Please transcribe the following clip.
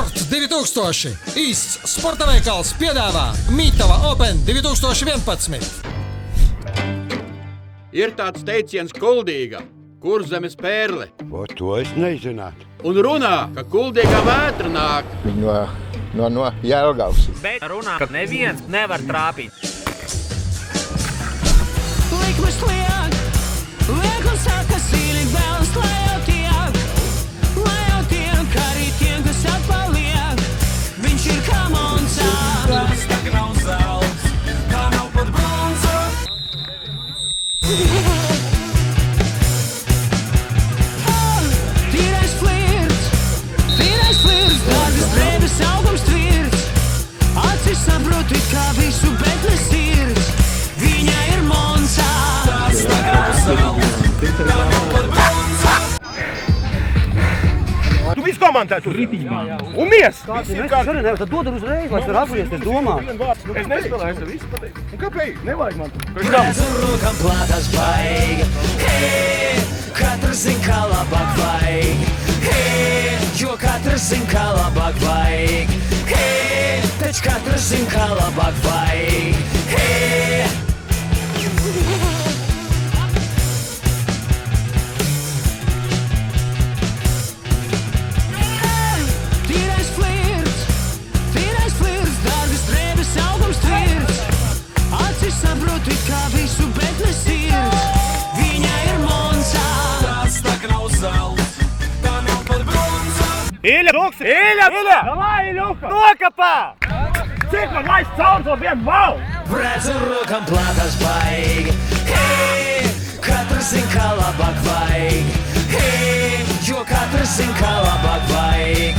Sports 2000! Īsts sporta veikals piedāvā Mītava Open 2011! Ir tāds teiciens Kuldīga, Kurzemes pērle. O, to es nezinātu. Un runā, ka kuldīgā vētra nāk. No Jelgavas. Bet runā, ka neviens nevar trāpīt. Likmes liek, liek un saka sīlīt vēlas, lai jau tiek, arī tiem, kas atpaliek. Viņš ir kā Monsā. Tas tā kā nav zelts, tā nav pat bronza. Tīrais flirts, dargas drēbes augums tvirts. Acis saprot it kā visu, bet ne sirds. Viņa ir Monsā. Tas tā kā nav zelts, tā nav pat bronza. Tu visu komentē tur ritībā. Un mies! Tad dod uzreiz, lai var atgriezties domā. Es nespēlēju, es visu pateicu. Un kāpēc? Nevajag man. Redz un rokam plātās baigi. Hei, katrs zin, kā labāk vajag. Hei, jo katrs zin, kā labāk vajag. Hei, taču katrs zin, kā labāk vajag. Hei. Tīrais flirts, dargas drēbes augums tvirts. Acis saprot it kā visu, bet ne sirds. Viņa ir Monsā. Tas tā kā nav zelts, tā nav pat bronza. Iļa, duksi! Iļa! Davai, Iļuka! Nokapā! Cik man laist caur to vienu malu? Redz un rokam plātās baigi. Hei, katrs zin, kā labāk vajag. Hei, jo katrs zin, kā labāk vajag.